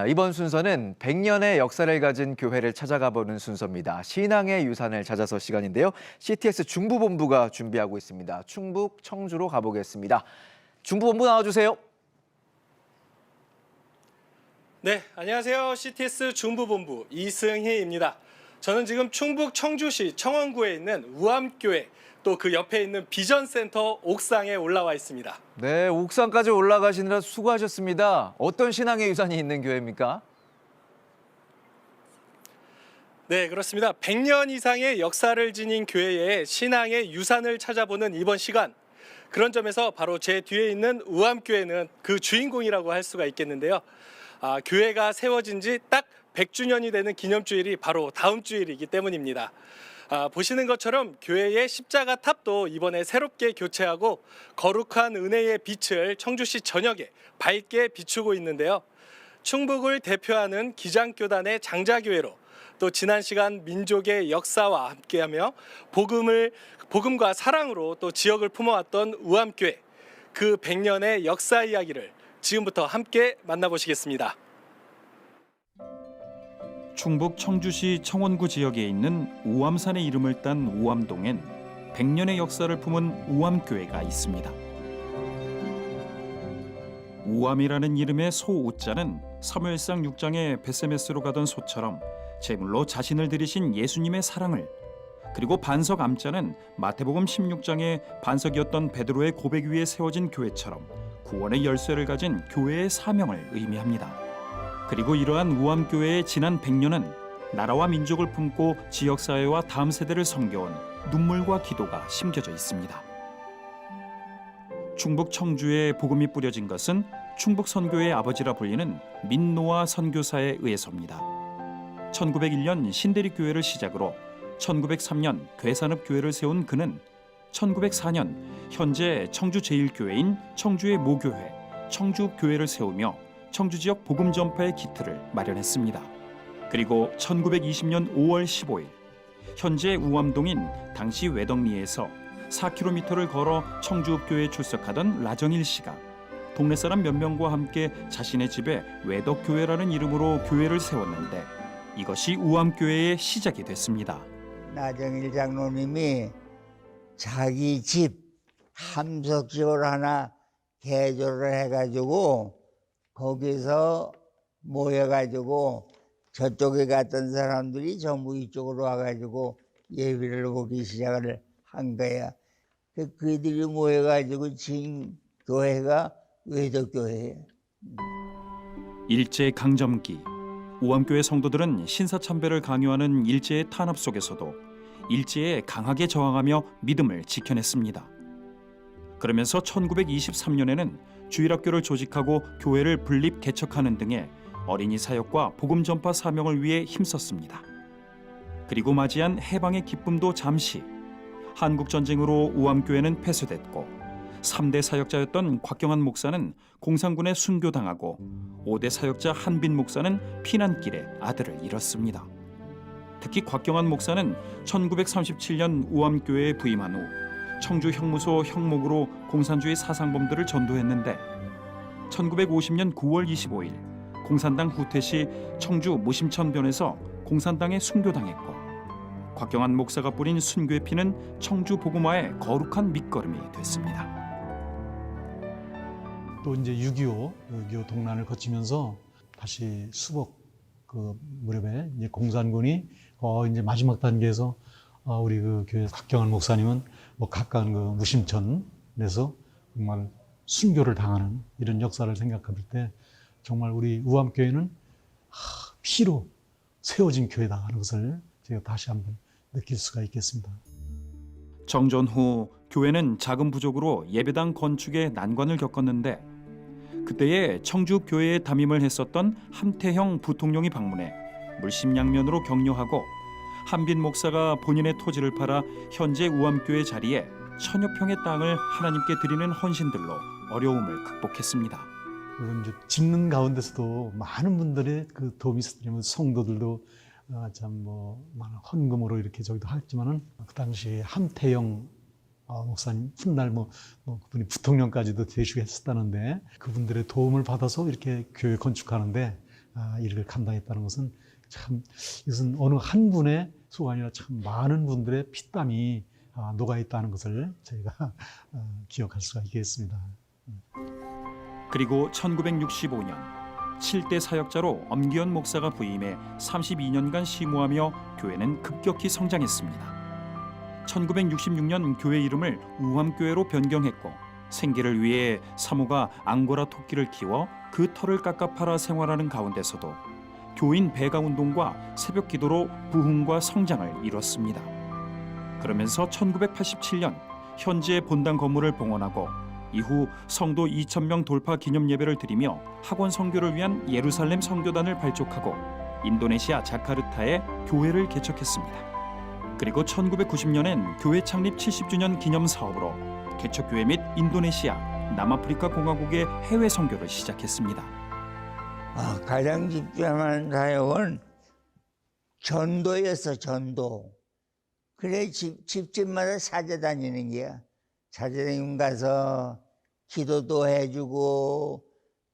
이번 순서는 100년의 역사를 가진 교회를 찾아가 보는 순서입니다. 신앙의 유산을 찾아서 시간인데요. CTS 중부본부가 준비하고 있습니다. 충북 청주로 가보겠습니다. 중부본부 나와주세요. 네, 안녕하세요. CTS 중부본부 이승희입니다. 저는 지금 충북 청주시 청원구에 있는 우암교회, 또 그 옆에 있는 비전센터 옥상에 올라와 있습니다. 네, 옥상까지 올라가시느라 수고하셨습니다. 어떤 신앙의 유산이 있는 교회입니까? 네, 그렇습니다. 100년 이상의 역사를 지닌 교회의 신앙의 유산을 찾아보는 이번 시간. 그런 점에서 바로 제 뒤에 있는 우암교회는 그 주인공이라고 할 수가 있겠는데요. 교회가 세워진 지 딱 100주년이 되는 기념주일이 바로 다음 주일이기 때문입니다. 보시는 것처럼 교회의 십자가 탑도 이번에 새롭게 교체하고 거룩한 은혜의 빛을 청주시 전역에 밝게 비추고 있는데요. 충북을 대표하는 기장교단의 장자교회로 또 지난 시간 민족의 역사와 함께하며 복음과 사랑으로 또 지역을 품어왔던 우암교회, 그 100년의 역사 이야기를 지금부터 함께 만나보시겠습니다. 충북 청주시 청원구 지역에 있는 우암산의 이름을 딴 우암동엔 100년의 역사를 품은 우암교회가 있습니다. 우암이라는 이름의 소우자는 사무엘상 6장의 베세메스로 가던 소처럼 제물로 자신을 드리신 예수님의 사랑을, 그리고 반석 암자는 마태복음 16장의 반석이었던 베드로의 고백 위에 세워진 교회처럼 구원의 열쇠를 가진 교회의 사명을 의미합니다. 그리고 이러한 우암교회의 지난 100년은 나라와 민족을 품고 지역사회와 다음 세대를 섬겨온 눈물과 기도가 심겨져 있습니다. 충북 청주에 복음이 뿌려진 것은 충북 선교의 아버지라 불리는 민노아 선교사에 의해서입니다. 1901년 신대리교회를 시작으로 1903년 괴산읍교회를 세운 그는 1904년 현재 청주 제1교회인 청주의 모교회, 청주교회를 세우며 청주 지역 복음 전파의 기틀을 마련했습니다. 그리고 1920년 5월 15일 현재 우암동인 당시 외덕리에서 4km를 걸어 청주읍교회에 출석하던 라정일 씨가 동네 사람 몇 명과 함께 자신의 집에 외덕교회라는 이름으로 교회를 세웠는데 이것이 우암교회의 시작이 됐습니다. 라정일 장로님이 자기 집 함석집을 하나 개조를 해가지고 거기서 모여가지고 저쪽에 갔던 사람들이 전부 이쪽으로 와가지고 예배를 보기 시작을 한 거야. 그들이 모여가지고 지은 교회가 외덕교회예요. 일제 강점기 우암교회 성도들은 신사참배를 강요하는 일제의 탄압 속에서도 일제에 강하게 저항하며 믿음을 지켜냈습니다. 그러면서 1923년에는 주일학교를 조직하고 교회를 분립 개척하는 등의 어린이 사역과 복음 전파 사명을 위해 힘썼습니다. 그리고 맞이한 해방의 기쁨도 잠시, 한국전쟁으로 우암교회는 폐쇄됐고 3대 사역자였던 곽경환 목사는 공산군에 순교당하고 5대 사역자 한빈 목사는 피난길에 아들을 잃었습니다. 특히 곽경환 목사는 1937년 우암교회에 부임한 후 청주 형무소 형목으로 공산주의 사상범들을 전도했는데 1950년 9월 25일 공산당 후퇴 시 청주 무심천변에서 공산당에 순교당했고 곽경환 목사가 뿌린 순교의 피는 청주 복음화의 거룩한 밑거름이 됐습니다. 또 이제 6.25 동란을 거치면서 다시 수복 그 무렵에 이제 공산군이 이제 마지막 단계에서 우리 그 교회 곽경환 목사님은 뭐 가까운 그 무심천에서 정말 순교를 당하는 이런 역사를 생각할 때 정말 우리 우암교회는 피로 세워진 교회다 하는 것을 제가 다시 한번 느낄 수가 있겠습니다. 정전 후 교회는 자금 부족으로 예배당 건축에 난관을 겪었는데 그때에 청주 교회에 담임을 했었던 함태형 부통령이 방문해 물심양면으로 격려하고 한빈 목사가 본인의 토지를 팔아 현재 우암교회 자리에 1000여 평의 땅을 하나님께 드리는 헌신들로 어려움을 극복했습니다. 물론 이제 짓는 가운데서도 많은 분들의 그 도움이 있었더니 성도들도 참 뭐 많은 헌금으로 이렇게 저기도 했지만은 그 당시 함태영 목사님 훗날 그분이 부통령까지도 되시고 했었다는데 그분들의 도움을 받아서 이렇게 교회 건축하는데 일을 감당했다는 것은 참 이것은 어느 한 분의 수가 아니라 참 많은 분들의 피땀이 녹아 있다는 것을 저희가 기억할 수가 있겠습니다. 그리고 1965년 7대 사역자로 엄기현 목사가 부임해 32년간 심호하며 교회는 급격히 성장했습니다. 1966년 교회 이름을 우암교회로 변경했고 생계를 위해 사모가 앙고라 토끼를 키워 그 털을 깎아 팔아 생활하는 가운데서도 교인 배가 운동과 새벽 기도로 부흥과 성장을 이뤘습니다. 그러면서 1987년 현지의 본당 건물을 봉헌하고 이후 성도 2,000명 돌파 기념 예배를 드리며 학원 선교를 위한 예루살렘 선교단을 발족하고 인도네시아 자카르타에 교회를 개척했습니다. 그리고 1990년엔 교회 창립 70주년 기념 사업으로 개척교회 및 인도네시아, 남아프리카 공화국의 해외 선교를 시작했습니다. 가장 집중하는 사역은 전도였어, 전도. 그래 집집마다 사제 다니는 게야. 사제 다니면 가서 기도도 해주고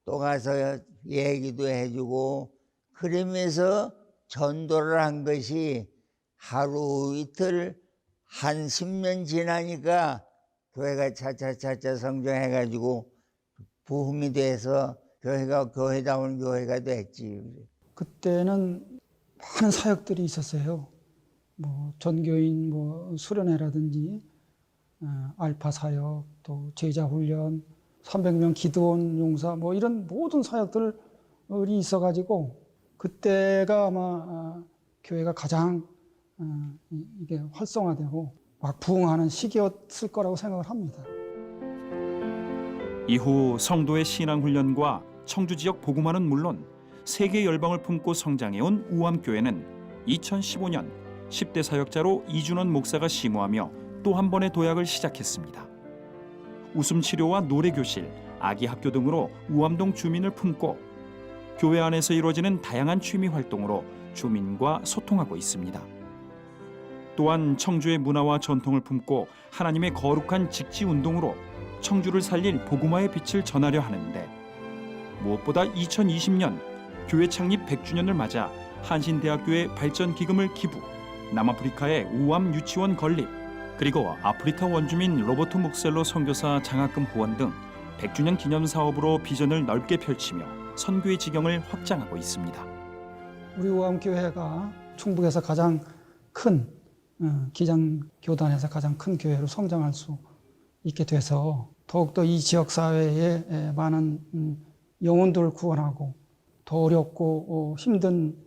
또 가서 얘기도 해주고 그러면서 전도를 한 것이 하루 이틀 한 10년 지나니까 교회가 차차차차 성장해가지고 부흥이 돼서 교회가 교회다운 교회가 됐지. 그때는 많은 사역들이 있었어요. 뭐 전교인 뭐 수련회라든지 알파 사역, 또 제자 훈련, 300명 기도원 용사 뭐 이런 모든 사역들이 있어가지고 그때가 아마 교회가 가장 이게 활성화되고 막 부흥하는 시기였을 거라고 생각을 합니다. 이후 성도의 신앙 훈련과 청주 지역 복음화는 물론 세계 열방을 품고 성장해온 우암교회는 2015년 10대 사역자로 이준원 목사가 심호하며 또 한 번의 도약을 시작했습니다. 웃음 치료와 노래 교실, 아기 학교 등으로 우암동 주민을 품고 교회 안에서 이루어지는 다양한 취미 활동으로 주민과 소통하고 있습니다. 또한 청주의 문화와 전통을 품고 하나님의 거룩한 직지 운동으로 청주를 살릴 복음화의 빛을 전하려 하는데 무엇보다 2020년 교회 창립 100주년을 맞아 한신대학교의 발전 기금을 기부, 남아프리카의 우암 유치원 건립, 그리고 아프리카 원주민 로버트 묵셀로 선교사 장학금 후원 등 100주년 기념 사업으로 비전을 넓게 펼치며 선교의 지경을 확장하고 있습니다. 우리 우암교회가 충북에서 가장 큰 기장교단에서 가장 큰 교회로 성장할 수 있게 돼서 더욱더 이 지역사회에 많은 영혼들을 구원하고 더 어렵고 힘든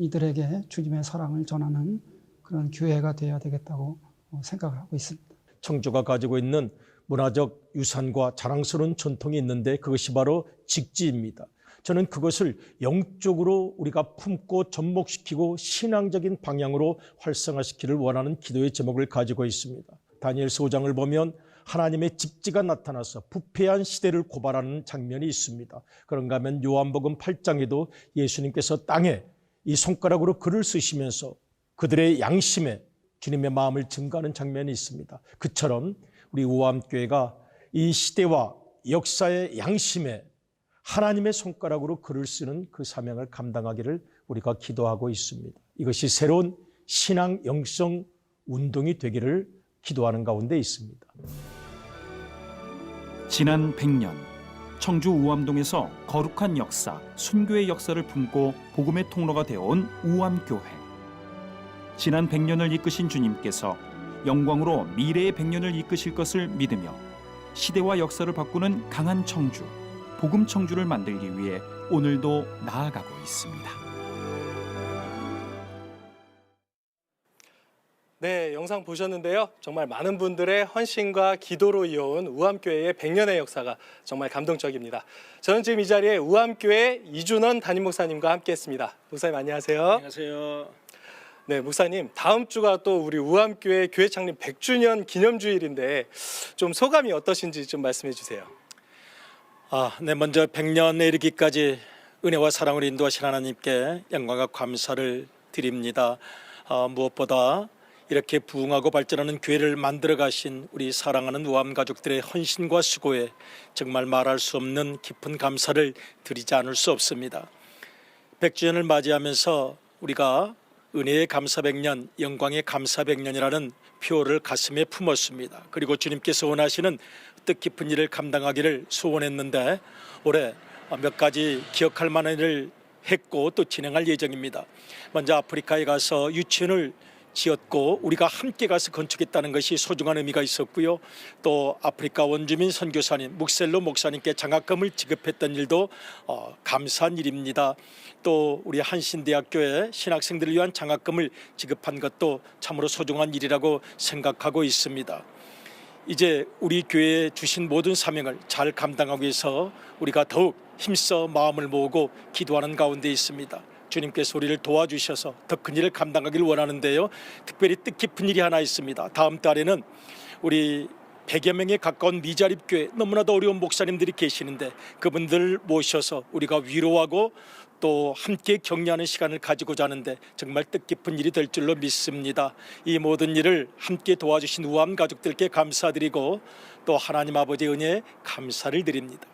이들에게 주님의 사랑을 전하는 그런 교회가 되어야 되겠다고 생각을 하고 있습니다. 청주가 가지고 있는 문화적 유산과 자랑스러운 전통이 있는데 그것이 바로 직지입니다. 저는 그것을 영적으로 우리가 품고 접목시키고 신앙적인 방향으로 활성화시키를 원하는 기도의 제목을 가지고 있습니다. 다니엘서 5장을 보면 하나님의 직지가 나타나서 부패한 시대를 고발하는 장면이 있습니다. 그런가 하면 요한복음 8장에도 예수님께서 땅에 이 손가락으로 글을 쓰시면서 그들의 양심에 주님의 마음을 증거하는 장면이 있습니다. 그처럼 우리 우암교회가 이 시대와 역사의 양심에 하나님의 손가락으로 글을 쓰는 그 사명을 감당하기를 우리가 기도하고 있습니다. 이것이 새로운 신앙 영성 운동이 되기를 기도하는 가운데 있습니다. 지난 100년 청주 우암동에서 거룩한 역사, 순교의 역사를 품고 복음의 통로가 되어온 우암교회. 지난 100년을 이끄신 주님께서 영광으로 미래의 100년을 이끄실 것을 믿으며 시대와 역사를 바꾸는 강한 청주, 복음 청주를 만들기 위해 오늘도 나아가고 있습니다. 네, 영상 보셨는데요. 정말 많은 분들의 헌신과 기도로 이어온 우암교회의 100년의 역사가 정말 감동적입니다. 저는 지금 이 자리에 우암교회 이준원 담임 목사님과 함께했습니다. 목사님 안녕하세요. 안녕하세요. 네, 목사님 다음 주가 또 우리 우암교회 교회 창립 100주년 기념주일인데 좀 소감이 어떠신지 좀 말씀해 주세요. 네, 먼저 100년에 이르기까지 은혜와 사랑을 인도하신 하나님께 영광과 감사를 드립니다. 무엇보다 이렇게 부흥하고 발전하는 교회를 만들어 가신 우리 사랑하는 우암 가족들의 헌신과 수고에 정말 말할 수 없는 깊은 감사를 드리지 않을 수 없습니다. 100주년을 맞이하면서 우리가 은혜의 감사 100년, 영광의 감사 100년이라는 표를 가슴에 품었습니다. 그리고 주님께서 원하시는 뜻깊은 일을 감당하기를 소원했는데 올해 몇 가지 기억할 만한 일을 했고 또 진행할 예정입니다. 먼저 아프리카에 가서 유치원을 지었고 우리가 함께 가서 건축했다는 것이 소중한 의미가 있었고요. 또 아프리카 원주민 선교사님 묵셀로 목사님께 장학금을 지급했던 일도 감사한 일입니다. 또 우리 한신대학교에 신학생들을 위한 장학금을 지급한 것도 참으로 소중한 일이라고 생각하고 있습니다. 이제 우리 교회에 주신 모든 사명을 잘 감당하기 위해서 우리가 더욱 힘써 마음을 모으고 기도하는 가운데 있습니다. 주님께서 우리를 도와주셔서 더 큰 일을 감당하기를 원하는데요. 특별히 뜻깊은 일이 하나 있습니다. 다음 달에는 우리 100여 명에 가까운 미자립교회 너무나도 어려운 목사님들이 계시는데 그분들 모셔서 우리가 위로하고 또 함께 격려하는 시간을 가지고자 하는데 정말 뜻깊은 일이 될 줄로 믿습니다. 이 모든 일을 함께 도와주신 우암 가족들께 감사드리고 또 하나님 아버지의 은혜에 감사를 드립니다.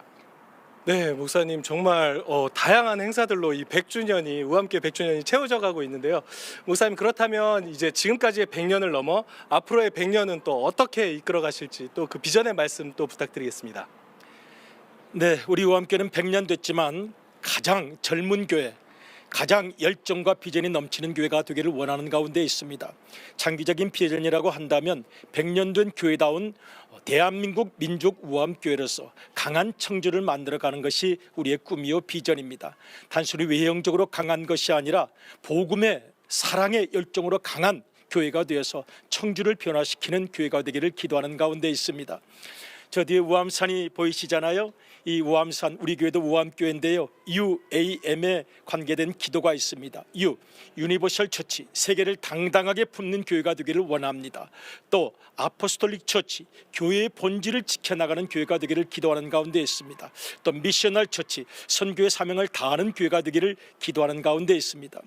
네, 목사님 정말 다양한 행사들로 이 100주년이 우암교회 100주년이 채워져 가고 있는데요. 목사님 그렇다면 이제 지금까지의 100년을 넘어 앞으로의 100년은 또 어떻게 이끌어 가실지 또 그 비전의 말씀 또 부탁드리겠습니다. 네, 우리 우암교회는 100년 됐지만 가장 젊은 교회, 가장 열정과 비전이 넘치는 교회가 되기를 원하는 가운데 있습니다. 장기적인 비전이라고 한다면 100년 된 교회다운 대한민국 민족 우암교회로서 강한 청주를 만들어가는 것이 우리의 꿈이요 비전입니다. 단순히 외형적으로 강한 것이 아니라 복음의 사랑의 열정으로 강한 교회가 되어서 청주를 변화시키는 교회가 되기를 기도하는 가운데 있습니다. 저 뒤에 우암산이 보이시잖아요. 이 우암산 우리 교회도 우암교회인데요. UAM에 관계된 기도가 있습니다. 유니버셜 처치 세계를 당당하게 품는 교회가 되기를 원합니다. 또 아포스톨릭 처치 교회의 본질을 지켜나가는 교회가 되기를 기도하는 가운데 있습니다. 또 미셔널 처치 선교의 사명을 다하는 교회가 되기를 기도하는 가운데 있습니다.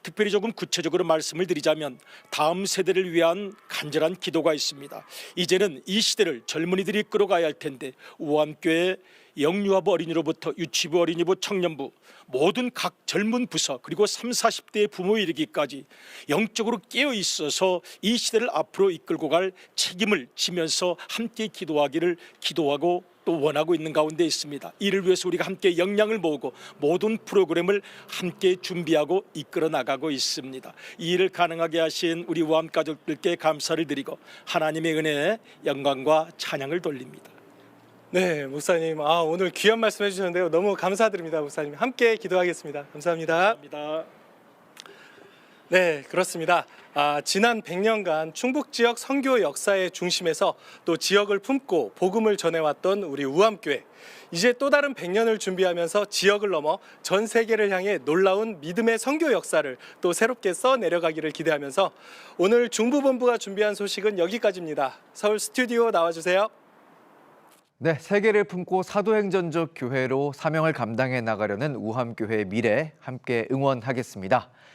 특별히 조금 구체적으로 말씀을 드리자면 다음 세대를 위한 간절한 기도가 있습니다. 이제는 이 시대를 젊은이들이 이끌어가야 할 텐데 우암교회 영유아부 어린이로부터 유치부 어린이부 청년부 모든 각 젊은 부서 그리고 30, 40대의 부모에 이르기까지 영적으로 깨어 있어서 이 시대를 앞으로 이끌고 갈 책임을 지면서 함께 기도하고 또 원하고 있는 가운데 있습니다. 이를 위해서 우리가 함께 역량을 모으고 모든 프로그램을 함께 준비하고 이끌어 나가고 있습니다. 이 일을 가능하게 하신 우리 우암 가족들께 감사를 드리고 하나님의 은혜에 영광과 찬양을 돌립니다. 네, 목사님 오늘 귀한 말씀 해주셨는데요. 너무 감사드립니다, 목사님. 함께 기도하겠습니다. 감사합니다. 감사합니다. 네, 그렇습니다. 지난 100년간 충북 지역 선교 역사의 중심에서 또 지역을 품고 복음을 전해왔던 우리 우암교회. 이제 또 다른 100년을 준비하면서 지역을 넘어 전 세계를 향해 놀라운 믿음의 선교 역사를 또 새롭게 써내려가기를 기대하면서 오늘 중부본부가 준비한 소식은 여기까지입니다. 서울 스튜디오 나와주세요. 네, 세계를 품고 사도행전적 교회로 사명을 감당해 나가려는 우암교회의 미래 함께 응원하겠습니다.